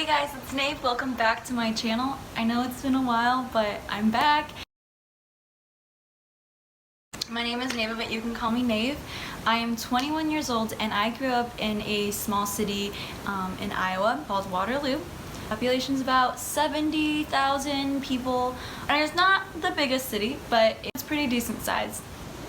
guys, it's Nave. Welcome back to my channel. I know it's been a while, but I'm back. My name is Nave, but you can call me Nave. I am 21 years old and I grew up in a small city in Iowa called Waterloo. Population is about 70,000 people, and it's not the biggest city, but it's pretty decent size.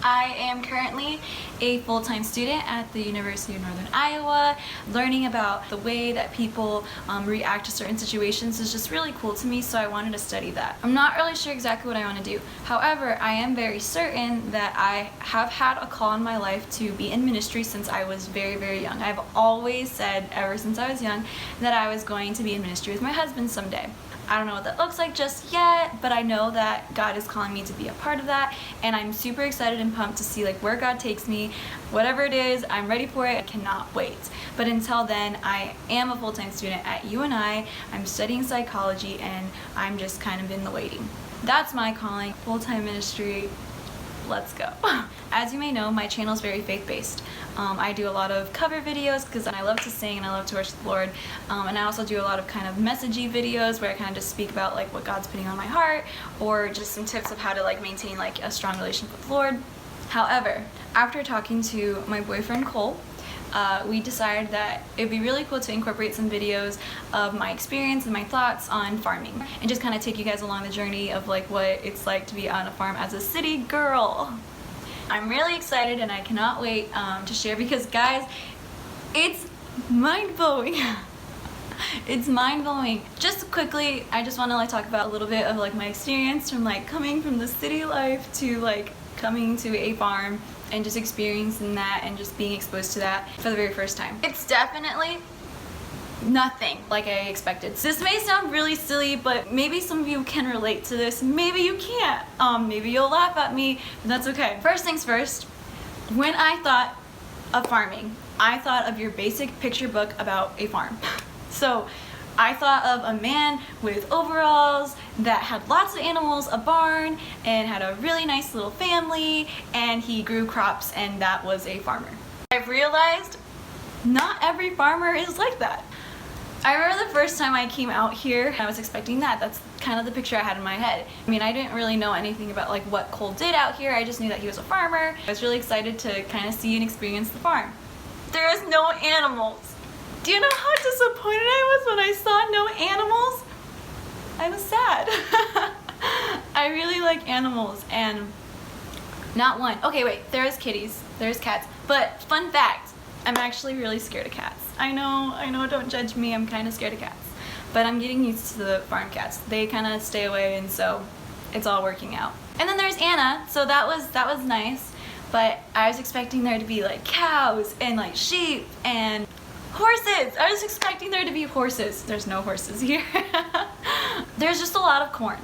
I am currently a full-time student at the University of Northern Iowa. Learning about the way that people react to certain situations is just really cool to me, so I wanted to study that. I'm not really sure exactly what I want to do. However, I am very certain that I have had a call in my life to be in ministry since I was very, very young. I've always said, ever since I was young, that I was going to be in ministry with my husband someday. I don't know what that looks like just yet, but I know that God is calling me to be a part of that, and I'm super excited and pumped to see where God takes me. Whatever it is, I'm ready for it. I cannot wait. But until then, I am a full-time student at UNI. I'm studying psychology, and I'm just kind of in the waiting. That's my calling, full-time ministry. Let's go. As you may know, my channel is very faith-based. I do a lot of cover videos because I love to sing and I love to worship the Lord. And I also do a lot of kind of messagey videos where I kind of just speak about what God's putting on my heart, or just some tips of how to maintain a strong relationship with the Lord. However, after talking to my boyfriend Cole, we decided that it'd be really cool to incorporate some videos of my experience and my thoughts on farming, and just kind of take you guys along the journey of what it's like to be on a farm as a city girl. I'm really excited and I cannot wait to share, because guys, it's mind-blowing. It's mind-blowing. Just quickly, I just want to talk about a little bit of my experience from coming from the city life to coming to a farm and just experiencing that and just being exposed to that for the very first time. It's definitely nothing like I expected. This may sound really silly, but maybe some of you can relate to this. Maybe you can't. Maybe you'll laugh at me, but that's okay. First things first, when I thought of farming, I thought of your basic picture book about a farm. So I thought of a man with overalls that had lots of animals, a barn, and had a really nice little family, and he grew crops, and that was a farmer. I've realized not every farmer is like that. I remember the first time I came out here, I was expecting that. That's kind of the picture I had in my head. I mean, I didn't really know anything about what Cole did out here. I just knew that he was a farmer. I was really excited to kind of see and experience the farm. There is no animals. Do you know how disappointed I was when I saw no animals? I was sad. I really like animals, and not one. Okay, wait, there's kitties, there's cats, but fun fact, I'm actually really scared of cats. I know, don't judge me, I'm kind of scared of cats. But I'm getting used to the farm cats. They kind of stay away, and so it's all working out. And then there's Anna, so that was nice, but I was expecting there to be cows and sheep and horses. I was expecting there to be horses. There's no horses here. There's just a lot of corn.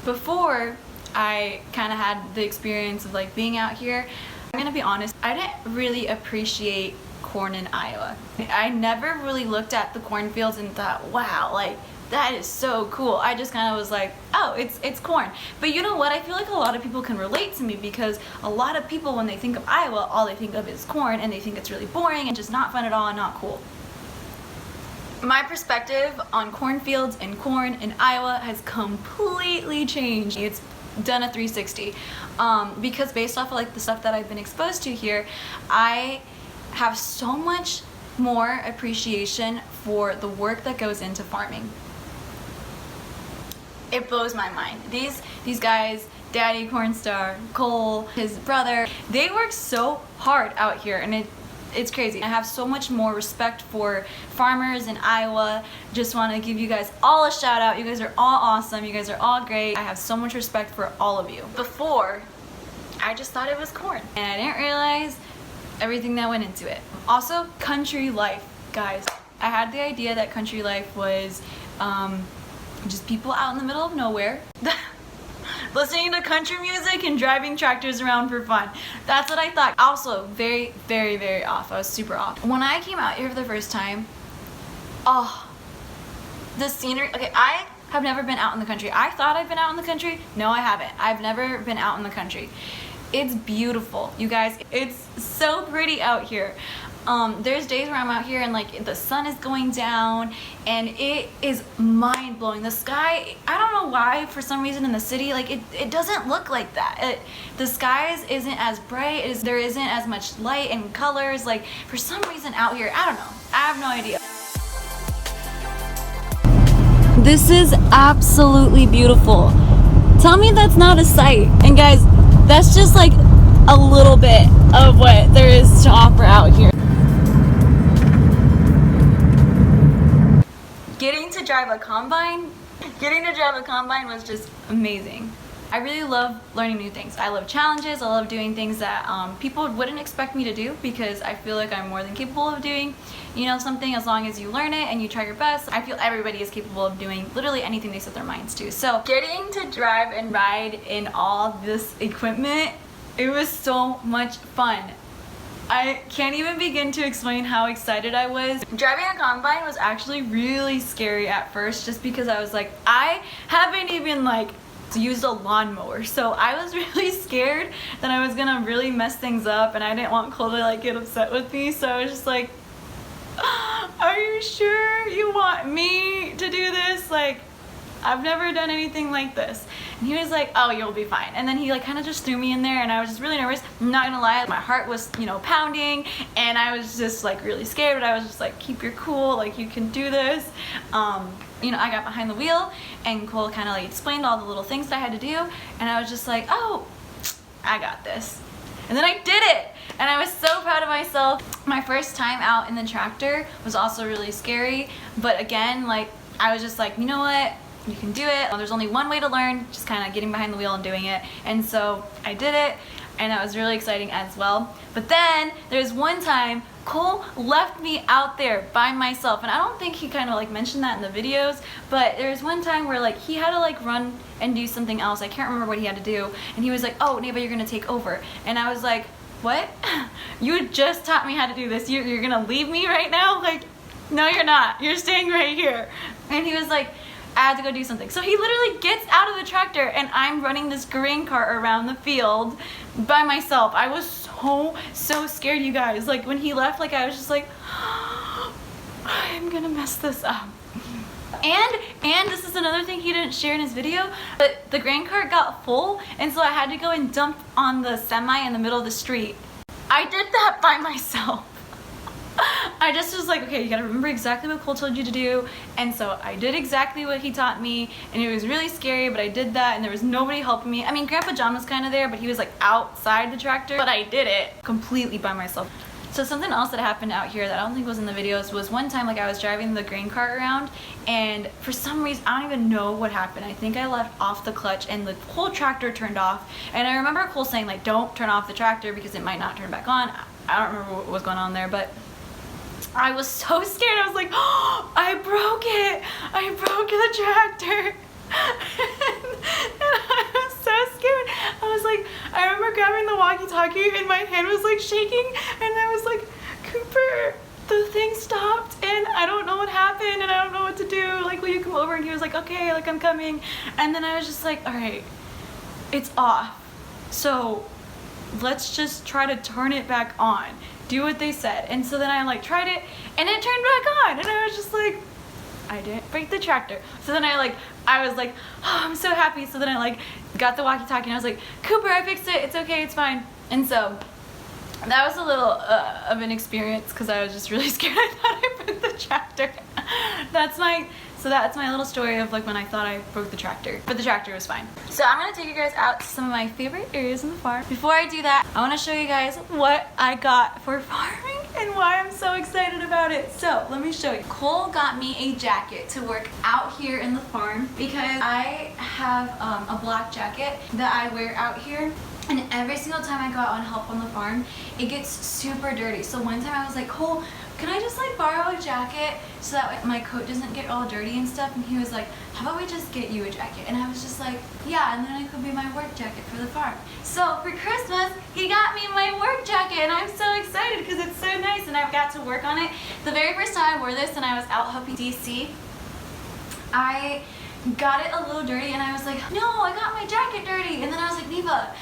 Before I kind of had the experience of being out here, I'm gonna be honest, I didn't really appreciate corn in Iowa. I never really looked at the cornfields and thought, wow, that is so cool. I just kind of was oh, it's corn. But you know what? I feel a lot of people can relate to me, because a lot of people, when they think of Iowa, all they think of is corn, and they think it's really boring and just not fun at all and not cool. My perspective on cornfields and corn in Iowa has completely changed. It's done a 360, because based off of the stuff that I've been exposed to here, I have so much more appreciation for the work that goes into farming. It blows my mind. These guys, Daddy Cornstar, Cole, his brother, they work so hard out here, and it's crazy. I have so much more respect for farmers in Iowa. Just want to give you guys all a shout out. You guys are all awesome. You guys are all great. I have so much respect for all of you. Before, I just thought it was corn, and I didn't realize everything that went into it. Also, country life, guys. I had the idea that country life was just people out in the middle of nowhere listening to country music and driving tractors around for fun. That's what I thought. Also, very, very, very off. I was super off. When I came out here for the first time, oh, the scenery. Okay, I have never been out in the country. I thought I've been out in the country. No, I haven't. I've never been out in the country. It's beautiful, you guys. It's so pretty out here. There's days where I'm out here and like the sun is going down and it is mind-blowing. The sky, I don't know why, for some reason in the city, like it doesn't look like that. The skies isn't as bright, there isn't as much light and colors. Like for some reason out here, I don't know. I have no idea. This is absolutely beautiful. Tell me that's not a sight. And guys, that's just like a little bit of what there is to offer out here. Getting to drive a combine was just amazing. I really love learning new things. I love challenges. I love doing things that people wouldn't expect me to do, because I feel like I'm more than capable of doing, you know, something as long as you learn it and you try your best. I feel everybody is capable of doing literally anything they set their minds to. So getting to drive and ride in all this equipment, it was so much fun. I can't even begin to explain how excited I was. Driving a combine was actually really scary at first, just because I was like, I haven't even like used a lawnmower, so I was really scared that I was gonna really mess things up, and I didn't want Cole to like get upset with me, so I was just like, are you sure you want me to do this? Like, I've never done anything like this. And he was like, oh, you'll be fine. And then he like kind of just threw me in there, and I was just really nervous. I'm not gonna lie, my heart was, you know, pounding, and I was just like really scared, but I was just like, keep your cool, like you can do this. You know, I got behind the wheel, and Cole kind of like explained all the little things that I had to do, and I was just like, oh, I got this. And then I did it, and I was so proud of myself. My first time out in the tractor was also really scary, but again, like I was just like, you know what? You can do it. There's only one way to learn, just kind of getting behind the wheel and doing it. And so I did it, and that was really exciting as well. But then there's one time Cole left me out there by myself, and I don't think he kind of like mentioned that in the videos, but there's one time where like he had to like run and do something else. I can't remember what he had to do, and he was like, oh, Neva, you're gonna take over. And I was like, what? You just taught me how to do this. You're gonna leave me right now? Like, no, you're not. You're staying right here. And he was like, I had to go do something. So he literally gets out of the tractor, and I'm running this grain cart around the field by myself. I was so scared, you guys. Like when he left, like I was just like, I'm gonna mess this up. And this is another thing he didn't share in his video, but the grain cart got full, and so I had to go and dump on the semi in the middle of the street. I did that by myself. I just was like, okay, you gotta remember exactly what Cole told you to do. And so I did exactly what he taught me, and it was really scary, but I did that, and there was nobody helping me. I mean, Grandpa John was kind of there, but he was like outside the tractor, but I did it completely by myself. So something else that happened out here that I don't think was in the videos was one time, like I was driving the grain cart around, and for some reason, I don't even know what happened. I think I left off the clutch and the whole tractor turned off. And I remember Cole saying like, don't turn off the tractor because it might not turn back on. I don't remember what was going on there, but I was so scared. I was like, oh, I broke it. I broke the tractor. And I was so scared. I was like, I remember grabbing the walkie-talkie, and my hand was like shaking, and I was like, Cooper, the thing stopped, and I don't know what happened, and I don't know what to do. Like, will you come over? And he was like, okay, like I'm coming. And then I was just like, all right, it's off. So let's just try to turn it back on. Do what they said. And so then I like tried it, and it turned back on, and I was just like, I didn't break the tractor. So then I was like, oh, I'm so happy. So then I like got the walkie-talkie, and I was like, Cooper, I fixed it. It's okay. It's fine. And so that was a little of an experience, because I was just really scared. I thought I broke the tractor. So that's my little story of like when I thought I broke the tractor, but the tractor was fine. So I'm gonna take you guys out to some of my favorite areas in the farm. Before I do that, I wanna show you guys what I got for farming and why I'm so excited about it. So let me show you. Cole got me a jacket to work out here in the farm, because I have a black jacket that I wear out here. And every single time I go out and help on the farm, it gets super dirty. So one time I was like, Cole, can I just like borrow a jacket so that my coat doesn't get all dirty and stuff? And he was like, how about we just get you a jacket? And I was just like, yeah, and then it could be my work jacket for the farm. So for Christmas, he got me my work jacket, and I'm so excited because it's so nice, and I've got to work on it. The very first time I wore this, and I was out helping DC, I got it a little dirty, and I was like, no, I got my jacket dirty. And then I was like, Neva,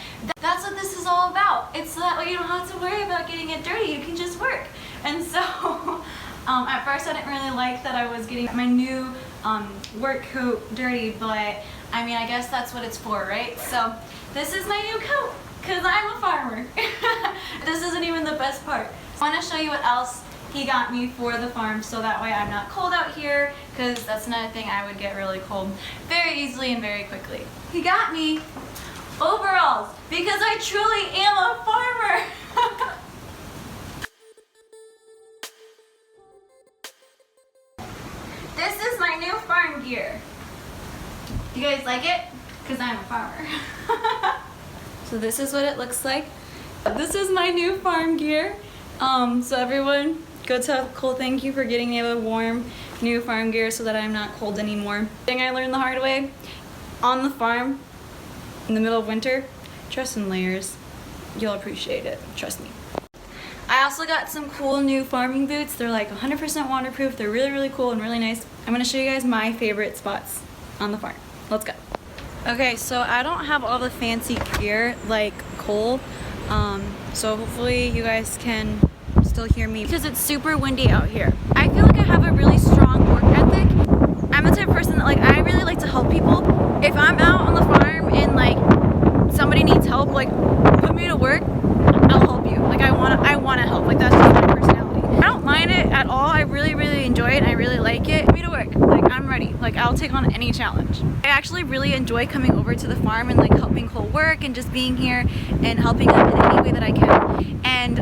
that's what this is all about. It's so that way you don't have to worry about getting it dirty. You can just work. And so at first I didn't really like that I was getting my new work coat dirty, but I mean, I guess that's what it's for, right? So this is my new coat, because I'm a farmer. This isn't even the best part. I want to show you what else he got me for the farm, so that way I'm not cold out here, because that's another thing, I would get really cold very easily and very quickly. He got me overalls, because I truly am a farmer. This is my new farm gear. Do you guys like it? Because I'm a farmer. So this is what it looks like. This is my new farm gear. So everyone, go tell Cole thank you for getting me a warm new farm gear so that I'm not cold anymore. Thing I learned the hard way, on the farm, in the middle of winter, dress in layers. You'll appreciate it, trust me. I also got some cool new farming boots. They're like 100% waterproof. They're really, really cool and really nice. I'm gonna show you guys my favorite spots on the farm. Let's go. Okay, so I don't have all the fancy gear like Cole, so hopefully you guys can still hear me because it's super windy out here. I feel like I have a really strong work ethic. I'm the type of person that I really like to help people. If I'm out on the farm and somebody needs help, put me to work, I'll help you. I wanna help. That's just my personality. I don't mind it at all. I really, really enjoy it and I really like it. Put me to work. I'm ready. I'll take on any challenge. I actually really enjoy coming over to the farm and helping Cole work and just being here and helping him in any way that I can. And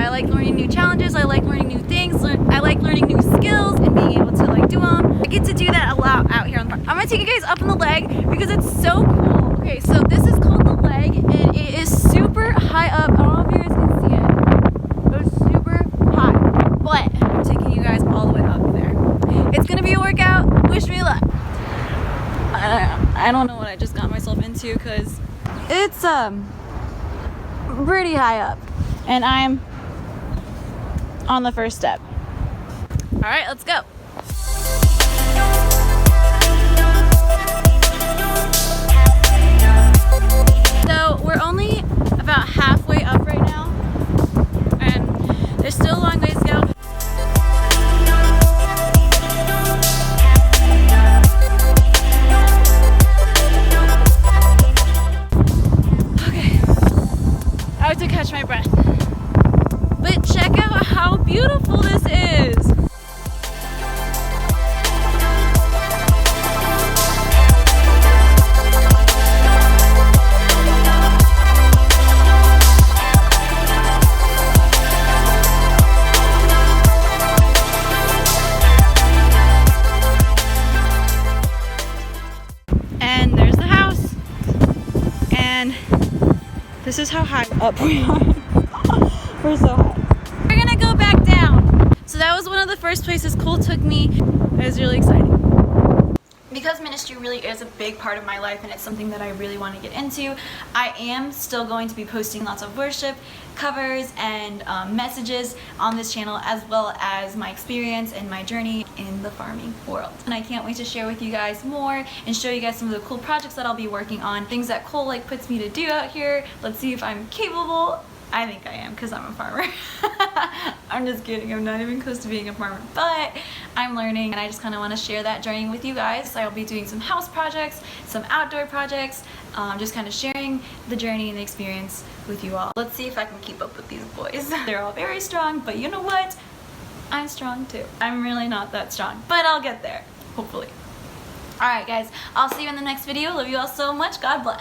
I like learning new challenges. I like learning new things. I like learning new skills and being able to do them. I get to do that a lot out here on the farm. I'm gonna take you guys up on the leg because it's so cool. Okay, so this is called the leg and it is super high up. I don't know if you guys can see it. It's super high, but I'm taking you guys all the way up there. It's gonna be a workout. Wish me luck. I don't know what I just got myself into because it's pretty high up and I'm on the first step. All right, let's go. So we're only about halfway up right now and there's still a long ways to go. To catch my breath. But check out how beautiful this is. And there's the house. And this is how high up we are. We're so high. We're gonna go back down. So that was one of the first places Cole took me. It was really exciting. Because ministry really is a big part of my life and it's something that I really want to get into, I am still going to be posting lots of worship covers and messages on this channel, as well as my experience and my journey in the farming world. And I can't wait to share with you guys more and show you guys some of the cool projects that I'll be working on, things that Cole puts me to do out here. Let's see if I'm capable. I think I am because I'm a farmer. I'm just kidding, I'm not even close to being a farmer, but I'm learning and I just kind of want to share that journey with you guys. So I'll be doing some house projects, some outdoor projects, just kind of sharing the journey and the experience with you all. Let's see if I can keep up with these boys. They're all very strong, but you know what? I'm strong too. I'm really not that strong, but I'll get there, hopefully. Alright guys, I'll see you in the next video. Love you all so much. God bless.